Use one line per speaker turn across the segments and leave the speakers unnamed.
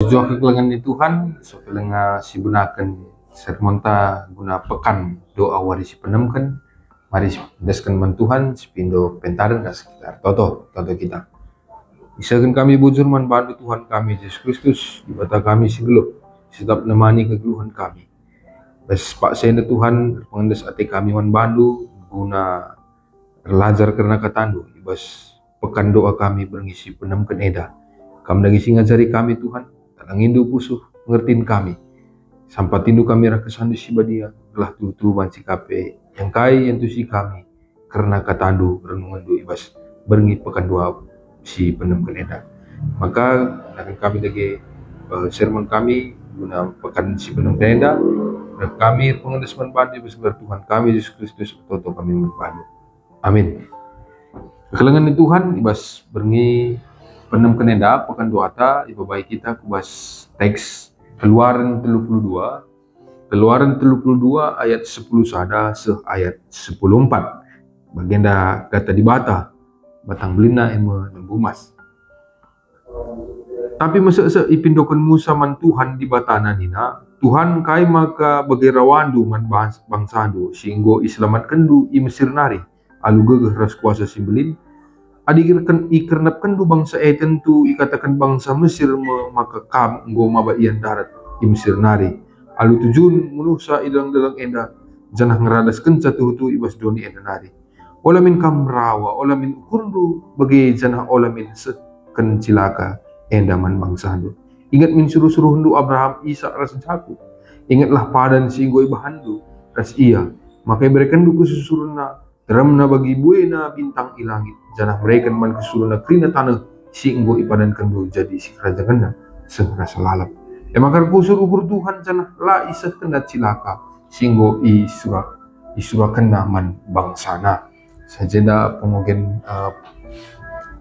Tujuan kekelengan di Tuhan, so kelenga si gunakan sermonta guna pekan doa wari si penemkan, mari deskan Tuhan si pindo pentaran ke sekitar toto kita. Isakan kami bujur man bantu Tuhan kami Yesus Kristus, di bata kami si geluh, sedap nemani kegeluhan kami. Bes pak senda Tuhan pengendes ati kami man bandu guna belajar karena katandu, bes pekan doa kami berngisi penemkan eda. Kami lagi ngajari kami Tuhan, talang indu pusuh ngertiin kami. Sampai tindu kami rakesan di sibadia, telah tutu banci kape yang kai yang tusi kami karena katandu renungan du ibas berengi pekan doa si penem keneda. Maka akan kami lagi sermon kami guna pekan si penem keneda. Dan kami pengendes manbandi bersama Tuhan kami Yesus Kristus toto kami manbandi. Amin. Kekelengan di Tuhan ibas berengi penem keneda pekan doa ta ibabai kita kubas teks Keluaran 32 ayat 10 sada ayat 10 4 bagenda kata di bata batang belina ema lembumas. Tapi masa ipindokan Musa man Tuhan di batana nina Tuhan kai maka bagerawandu man bangsadu singgo islamat kendu i Mesir nari alu gegeh ras kuasa simbelin adigirkan ikernap kendu bangsa tentu ikatakan bangsa Mesir maka kam nggo mabaian darat i Mesir nari alu tujun menusa idang enda janah ngeradas kenca tuhu ibas doni enda nari ola min kam rawa ola min ukurdu bagi janah ola min seken cilaka enda man bangsa handu. Ingat min suruh-suruh handu Abraham Isa ras Jakub, ingatlah padan si nggo ibahandu ras iya maka berikan du kesusuruna teramna bagi buena bintang ilangit janah mereka man kesuluna krina tanah si nggo ipadan kendu jadi si kerajaan segera selalap. Maka kusur ukur Tuhan janah la isa kena cilaka si nggo isura kena man bangsana. Sajeda pengogen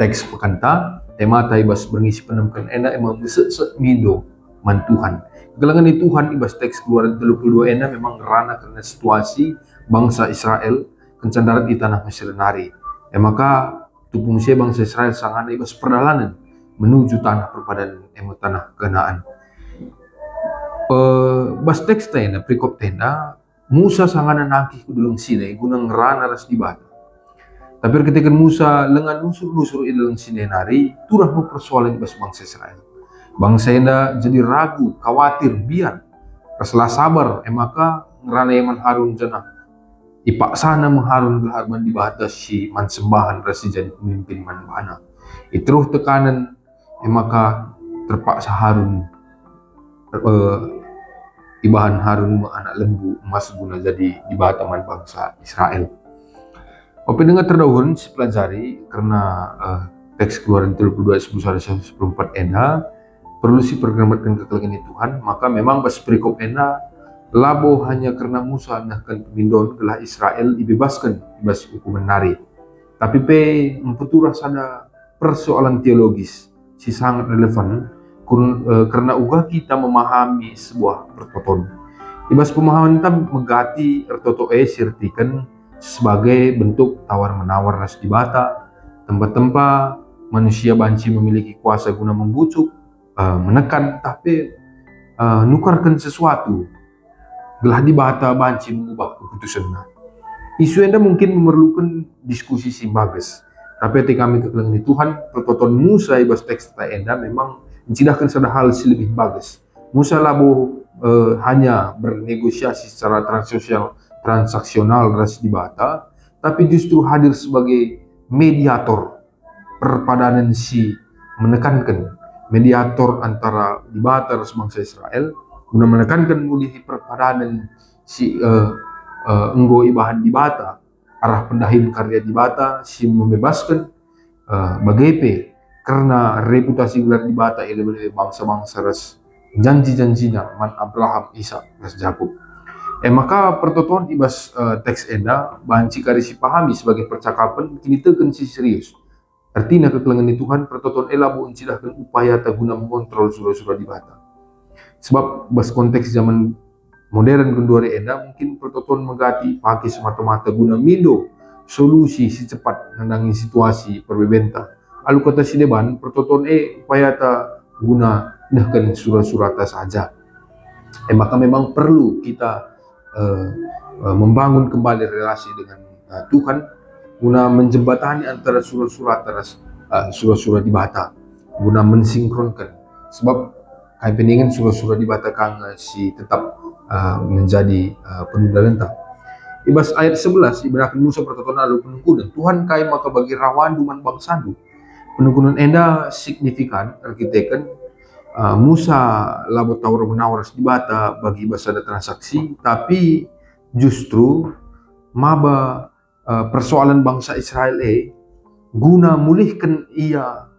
teks pekanta tema taibas berngisi penemkan enak emang besek mindo man Tuhan. Kegelangan di Tuhan ibas teks Keluaran 32 enak memang rana karena situasi bangsa Israel kencan darat di tanah Mesir nari. Maka tupung sia bangsa Israel sangat ibas perjalanan menuju tanah perpadan tanah Kanaan. Bas teks tenda prikop tenda Musa sangat nangkih kudulung Sinai gunang rana ras di bata. Tapi ketika Musa lengan nusur-nusur ilang Sinai nari turah persoalan ibas bangsa Israel. Bangsa enda jadi ragu, khawatir, biar raslah sabar maka ngerana Yaman Harun janah ipaksana mengharun gelharban di batas si man sembahan rasi jadi pemimpin man bana itruh tekanan maka terpaksa Harun ibahan Harun anak lembu emas guna jadi di bataman bangsa Israel. Open dengan terdahulu si pelajari karena teks Keluaran 32 11 14 enda perlu si pergeramatkan kekelengan Tuhan maka memang bas perikop enda labo hanya karena Musa nahkan pemindon gelah Israel dibebaskan bebas hukuman nari. Tapi mempeturah sana persoalan teologis si sangat relevan karena uga kita memahami sebuah pertoton. Ibas pemahaman kita megati ertoto sirtikan sebagai bentuk tawar-menawar ras di bata, tempat-tempat manusia banci memiliki kuasa guna membucuk, menekan, tapi nukarkan sesuatu. Gelah di bata banci mengubah keputusannya. Isu enda mungkin memerlukan diskusi si bagus. Tapi ketika kami kekelengan di Tuhan, pertoton Musa ibas teks enda memang mencidahkan sada hal si lebih bagus. Musa labo hanya bernegosiasi secara transaksional ras di bata, tapi justru hadir sebagai mediator perpadanan si menekankan mediator antara di bata ras bangsa Israel guna menekankan mulihi perpadanan si enggo ibahan di bata arah pendahin karya di bata si membebaskan bagepe karena reputasi gelar di bata ini bangsa-bangsa ras janji-janjinya man Abraham Isa ras Jakub. Maka pertotoan ibas teks enda banci karisi pahami sebagai percakapan kini teken si serius. Artinya kekelengan di Tuhan pertotoan elabu incidahkan upaya taguna mengontrol surah-surah di bata. Sebab bas konteks zaman modern kedua enda mungkin pertotoan megati pakai semata-mata guna mindo solusi si cepat menangani situasi perbebenta. Alu kata si deban pertotoan upaya ta guna nahkan surat-surat saja. Maka memang perlu kita membangun kembali relasi dengan Tuhan guna menjembatani antara surat-surat di bata, guna mensinkronkan. Sebab kami peningin surat-surat di bata kang si tetap menjadi penunda lentang. Ibas ayat 11 ibarakan Musa pertoton lalu penungkunan Tuhan kai maka bagi rawan duman bangsandu. Penungkunan enda signifikan arkiteken Musa labo tawar menawar di bata bagi bahasa ada transaksi, tapi justru maba persoalan bangsa Israel guna mulihkan ia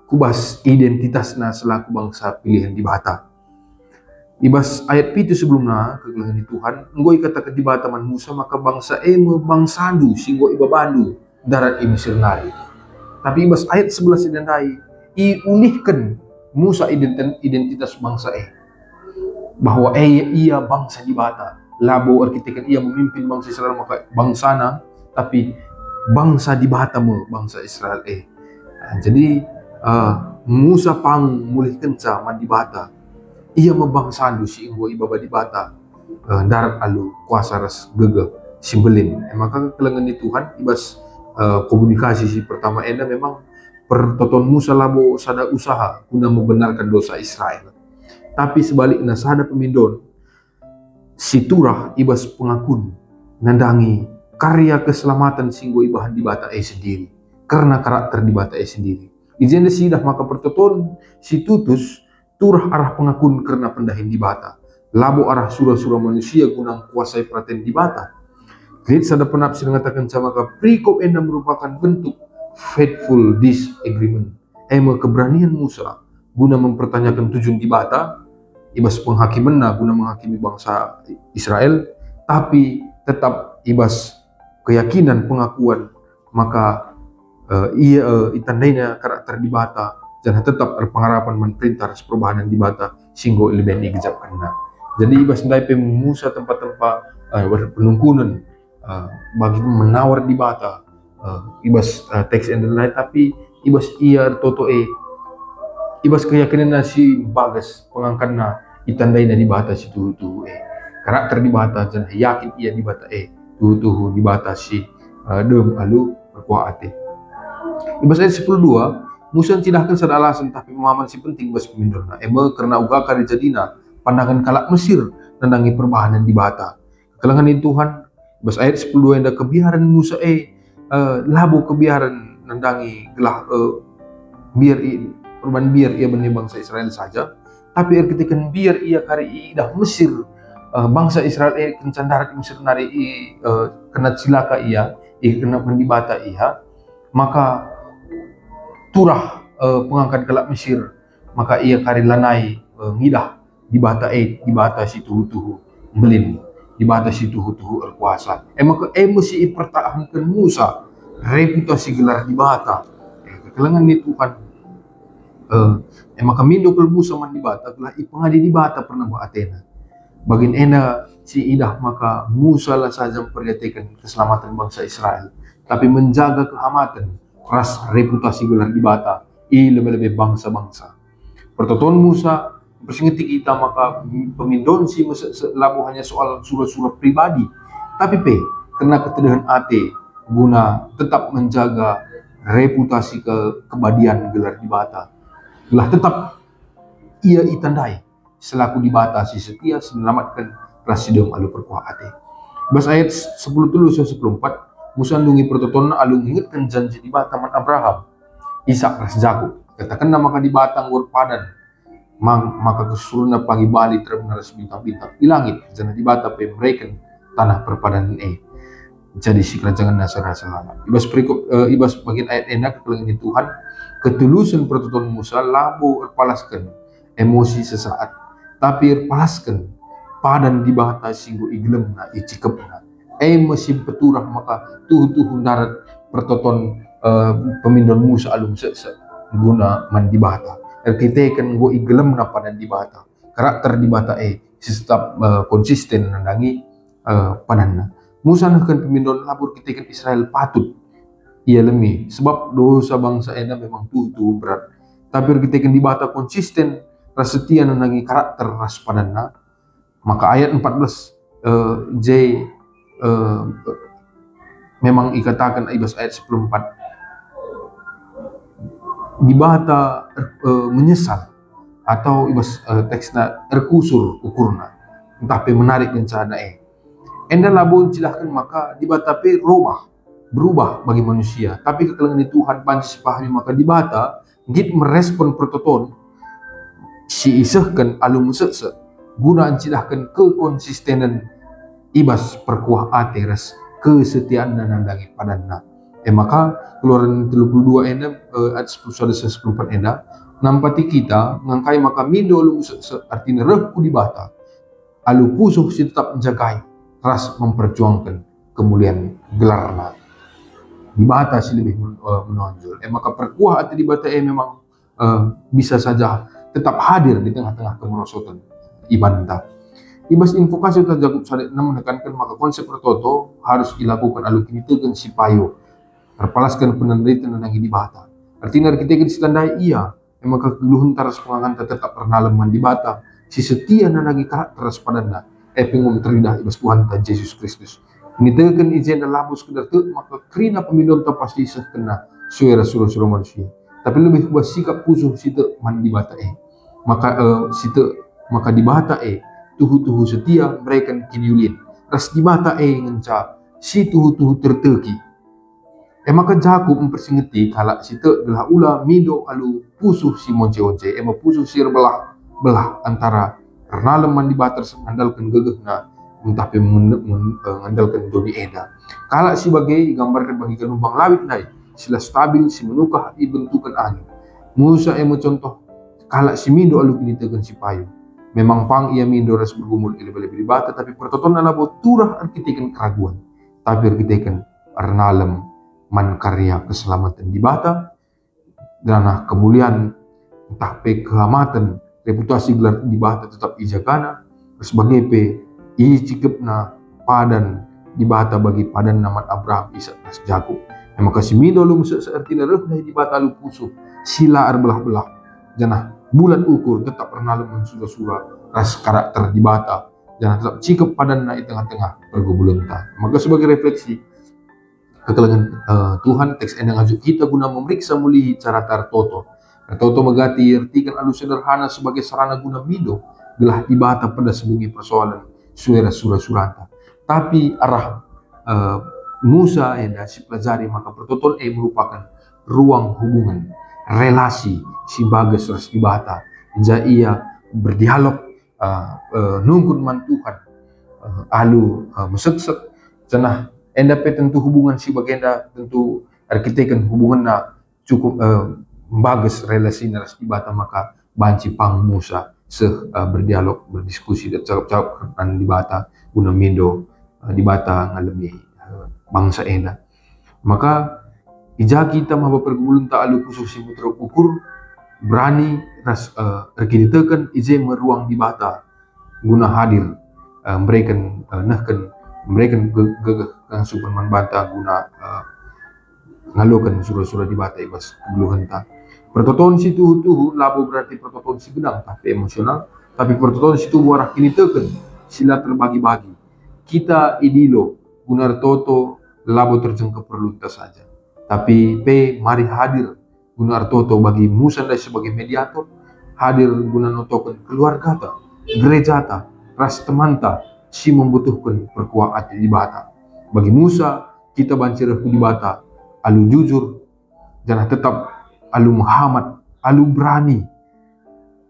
kubas identitasnya selaku bangsa pilihan di bata. Ibas ayat itu sebelumnya kegelangan di Tuhan ngoi katakan di bata man Musa maka bangsa bangsandu singgo ibabandu darat Mesir nari. Tapi ibas ayat 11 idandai iulihkan Musa identitas bangsa bahwa ia bangsa di bata. Labo arkitekan ia memimpin bangsa Israel maka bangsana, tapi bangsa di bata mo bangsa Israel jadi Musa pang mulihkan sa man di bata. Ia mabangsandu si inggo ibaba di bata darat alu kuasa ras gege simbelin. Maka kelengan di Tuhan ibas komunikasi si pertama memang pertoton Musa labo sada usaha guna membenarkan dosa Israel. Tapi sebaliknya sada pemindon si turah ibas pengakun nandangi karya keselamatan singgo ibahan di bata sendiri karena karakter di bata sendiri. Ijen sidah maka pertoton si tutus turah arah pengakun karena pendahin di bata. Labo arah surah-surah manusia guna kuasai perhatian di bata. Grit sada penafsir mengatakan sama maka perikop enda merupakan bentuk faithful disagreement. Keberanian Musa guna mempertanyakan tujuan di bata ibas penghakiman guna menghakimi bangsa Israel, tapi tetap ibas keyakinan pengakuan maka itandainya karakter di bata dan tetap pengharapan menperintah perubahan di bata singgo elemen igejap kena. Jadi ibas ndai Musa tempat-tempat penungkunan bagi menawar di bata ibas teks and lain, tapi ibas ia toto ibas keyakinan si bagas pengangkat na itandai na di bata si tuhu karakter di bata dan yakin ia di bata tuhu di bata si dem alu berkuat ibas ayat 10:2 Musa tidakkan sada alasan tapi pemahaman si penting bas pemindorna karena uga kari jadina pandangan kalak Mesir nandangi perbahanan di bata kelangan di Tuhan ibas ayat 10:2 enda kebiaran Musa labo kebiaran nandangi gelah biar ia benih bangsa Israel saja, tapi ketika biar ia kari dah Mesir bangsa Israel kencan darat Mesir nari kena cilaka ia kena pendibata ia, maka turah pengangkat kelak Mesir, maka ia kari lanai ngidah di bata si tuhu belin, di bata si tuhu erkuasa. Maka mesti pertahankan Musa reputasi gelar di bata. Kelangan ni Tuhan maka mindo kel Musa man di bata gelah ipangadi di bata pernah buat Athena. Bagin ena si idah maka Musa lah saja memperlihatkan keselamatan bangsa Israel, tapi menjaga kehormatan ras reputasi gelar di bata lebih-lebih bangsa-bangsa. Pertoton Musa bersingeti kita maka pemindon si labu hanya soal surat-surat pribadi, tapi karena ketedahan ate guna tetap menjaga reputasi kebadian gelar di bata. Gelah tetap ia itandai selaku di bata si setia selamatkan rasidom alu perkuat bas ayat 10:10 Musa nungi pertoton alu ingatkan janji di bata man Abraham Ishak ras Jakub katakan nama di batang padan maka kesuruna pagi bali terbenar bintang-bintang di langit jana di bata mereka tanah perpadanan jadi si kerajaan nasara selamat ibas bagian ayat enak kelangan Tuhan ketulusan pertoton Musa labo erpalaskan emosi sesaat tapi palaskan padan di bata singgo iglem na icikep na mesin peturah maka tuhu darat pertoton pemindon Musa alum guna man di bata kita kan go iglem na padan di bata karakter di bata tetap konsisten nandangi padan na Musa nakan pemindon labur kita kan Israel patut ia lemi sebab dosa bangsa memang tuhu berat tapi kita kan di bata konsisten ras setia nanangi karakter ras padanna. Maka ayat 14 J memang ikatakan ibas ayat 14 dibata menyesal atau ibas teksna terkusur ukurna entah pe menarik rencana enda labun silahkan maka dibata pe berubah bagi manusia, tapi kekelengan Tuhan panci pahami maka dibata git merespon pertoton si isehkan alum sese guna silahkan kekonsistenan ibas perkuah ateres kesetiaan nandangi padanna. Maka Keluaran 32 enda ayat 10-14 enda nampati kita ngangkai maka mindo lu artinya rehku dibata alu pusuh si tetap menjagai ras memperjuangkan kemuliaan gelarna dibata si lebih menonjol. Maka perkuah ati dibata memang bisa saja tetap hadir di tengah-tengah kemerosotan ibanta. Ibas invokasi utah Jakub sadet menekankan maka konsep pertoto harus dilakukan alu kini tegen si payo terpalaskan penandaitan nanangi dibata. Artinya kita ditandai iya maka keluhun taras penganganta tetap pernah lemah dibata si setia nanangi karakter padanna pengum teridah ibas Tuhan ta Yesus Kristus. Ini tegen ijen labus kedar maka krina pemindon ta pasti kena suara suruh manusia. Tapi lebih buat sikap pusuh situ mandi bata maka situ maka dibata tuhu setia mereka kiniulin ras dibata ngenca si tuhu terteki maka Jakub mempersingeti kalak situ belah ula mido alu pusuh si monce pusuh sir belah antara karena leman dibata mengandalkan gegehna entah mengandalkan doni eda kalak si bagai gambarkan bagi gelombang lawit naik sila stabil si menukah bentukan angin Musa contoh kalak si mindo alu kini tegan si payu memang pang ia mindo ras bergumul lebih dibata tapi pertoton alabo turah arkitekan keraguan tapi arkitekan arnalem man karya keselamatan dibata dan kemuliaan entah pe kehamatan reputasi gelar dibata tetap ijagana sebagai pe icikepna padan dibata bagi padan nama Abraham Ishak dan Jakub. Maka si mindo lu seartina reh dibata lu pusuh sila belah janah bulan ukur tetap pernah lemun surah ras karakter dibata janah tetap cikep padan na tengah-tengah pergumulan ta. Maka sebagai refleksi kekelengan Tuhan teks endang ajuk kita guna memeriksa muli cara tartoto megati artikan alu sederhana sebagai sarana guna mido gelah dibata pada sebagai persoalan surah-suranta tapi arah Musa yang si pelajari maka pertoton merupakan ruang hubungan relasi si bagas ras dibata ia berdialog nungkun man Tuhan alu mesek cenah enda pe tentu hubungan si bagenda tentu arkitekan hubungan na cukup bagus relasi ras dibata maka banci pang Musa berdialog berdiskusi dan cakap kan dibata guna mindo dibata ngalami bangsa ena maka ija kita mah pergulun ta alu pusuh si mutra ukur berani ras arkitekan ije meruang dibata guna hadir mereka gegeh superman bata guna ngalokan surah-surah dibata ibas keluhan ta pertoton si tuhu labo berarti pertoton si gedang tapi emosional tapi pertoton si tuhu warah kini teken sila terbagi-bagi kita idilo gunar toto labo terjengke perlu saja tapi mari hadir gunar toto bagi Musa dan sebagai mediator hadir guna notokan keluarga ta gereja ta ras teman ta si membutuhkan perkuah ati dibata bagi Musa kita bancir dibata alu jujur jangan tetap alu Muhammad alu berani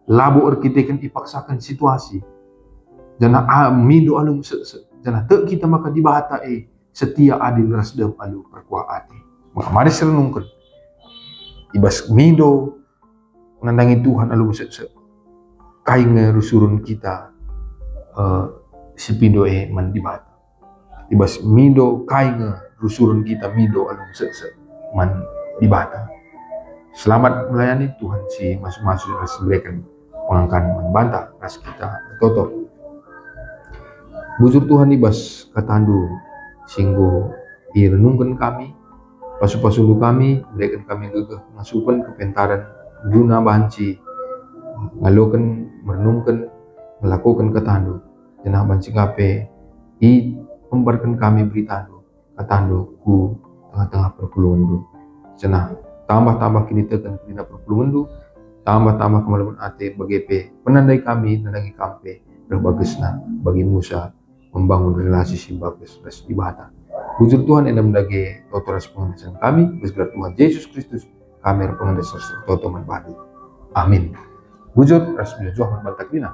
labo arkitekan dipaksakan situasi jangan mindo alu jangan te kita maka dibata setia adil rasdem alu perkuah ati maka mari serenungkan ibas mindo nandangi Tuhan alu kain rusurun kita si pindo man dibata ibas mindo kain rusurun kita mindo alu man dibata. Selamat melayani Tuhan si masuk-masuk ras berikan pengangkan membantah ras kita toto bujur Tuhan ibas katandu singgo irenungkan kami pasu-pasu kami berikan kami gegeh masukan kepentaran guna banci ngalokan, merenungkan, melakukan ketandu. Jangan banci kape, i membarkan kami berita ketandu ku tengah-tengah perpuluhan du. Jangan tambah-tambah kini tekan kini perpuluhan du, tambah-tambah kemalaman ate bagepe penandai kami nandangi kampe berbagesna bagi Musa membangun relasi simbages res ibadah. Bujur Tuhan yang mendage totoras pengandasan kami, bergerak Tuhan Yesus Kristus, kami pengandasan toto manbadu. Amin. Bujur res Tuhan bantaklina.